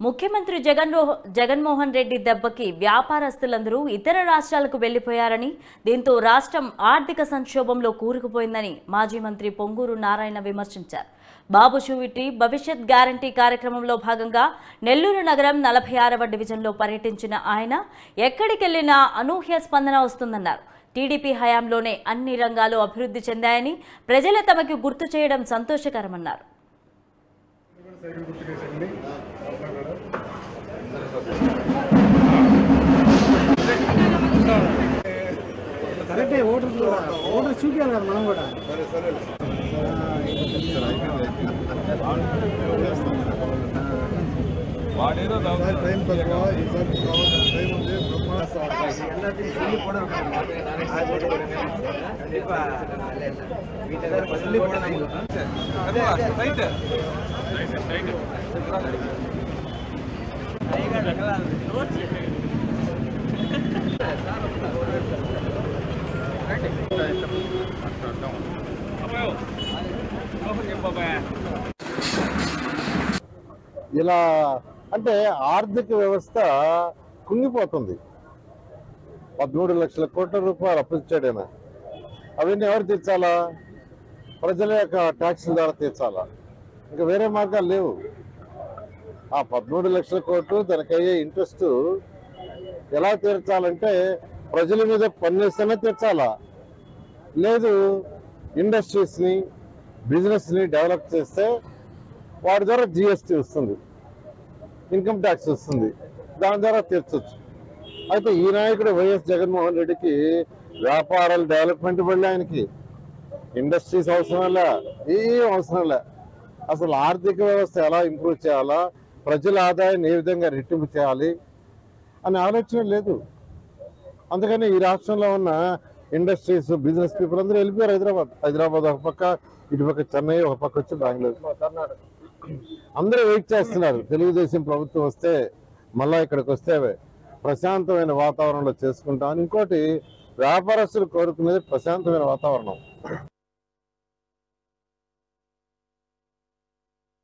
ముఖ్యమంత్రి జగన్మోహన్ రెడ్డి దెబ్బకి వ్యాపారస్తులందరూ ఇతర రాష్ట్రాలకు వెళ్లిపోయారని, దీంతో రాష్ట్రం ఆర్థిక సంక్షోభంలో కూరుకుపోయిందని మాజీ మంత్రి పొంగూరు నారాయణ విమర్శించారు. బాబు షూరిటీ భవిష్యత్ గ్యారంటీ కార్యక్రమంలో భాగంగా నెల్లూరు నగరం 46వ డివిజన్లో పర్యటించిన ఆయన ఎక్కడికెళ్లినా అనూహ్య స్పందన వస్తుందన్నారు. టీడీపీ హయాంలోనే అన్ని రంగాలు అభివృద్ధి చెందాయని, ప్రజలు తమకు గుర్తు చేయడం సంతోషకరమన్నారు. కరెక్టే ఓటర్ చూపించాలి కదా మనం కూడా. ఇలా అంటే ఆర్థిక వ్యవస్థ కుంగిపోతుంది. 13 లక్షల కోట్ల రూపాయలు అప్పు ఇచ్చాడైనా, అవన్నీ ఎవరు తీర్చాలా? ప్రజల యొక్క ట్యాక్సుల ద్వారా తీర్చాలా? ఇంకా వేరే మార్గాలు లేవు. ఆ 13 లక్షల కోట్లు దానికయ్యే ఇంట్రెస్ట్ ఎలా తీర్చాలంటే ప్రజల మీద పన్నేస్తేనే తీర్చాలా, లేదు ఇండస్ట్రీస్ని బిజినెస్ని డెవలప్ చేస్తే వాటి ద్వారా జిఎస్టీ వస్తుంది, ఇన్కమ్ ట్యాక్స్ వస్తుంది, దాని ద్వారా తీర్చొచ్చు. అయితే ఈ నాయకుడు వైఎస్ జగన్మోహన్ రెడ్డికి వ్యాపారాల డెవలప్మెంట్ వల్ల ఆయనకి ఇండస్ట్రీస్ అవసరంలే, ఏం అవసరంలే. అసలు ఆర్థిక వ్యవస్థ ఎలా ఇంప్రూవ్ చేయాలా, ప్రజల ఆదాయాన్ని ఏ విధంగా రెట్టింపు చేయాలి అనే ఆలోచన లేదు. అందుకని ఈ రాష్ట్రంలో ఉన్న ఇండస్ట్రీస్ బిజినెస్ పీపుల్ అందరూ వెళ్ళిపోయారు హైదరాబాద్ ఒక పక్క, ఇటుపక్క చెన్నై, ఒక పక్క వచ్చి బెంగళూరు, కర్ణాటక. అందరూ వెయిట్ చేస్తున్నారు తెలుగుదేశం ప్రభుత్వం వస్తే మళ్ళా ఇక్కడికి వస్తే ప్రశాంతమైన వాతావరణంలో చేసుకుంటాం. ఇంకోటి వ్యాపారస్తులు కోరుకునేది ప్రశాంతమైన వాతావరణం.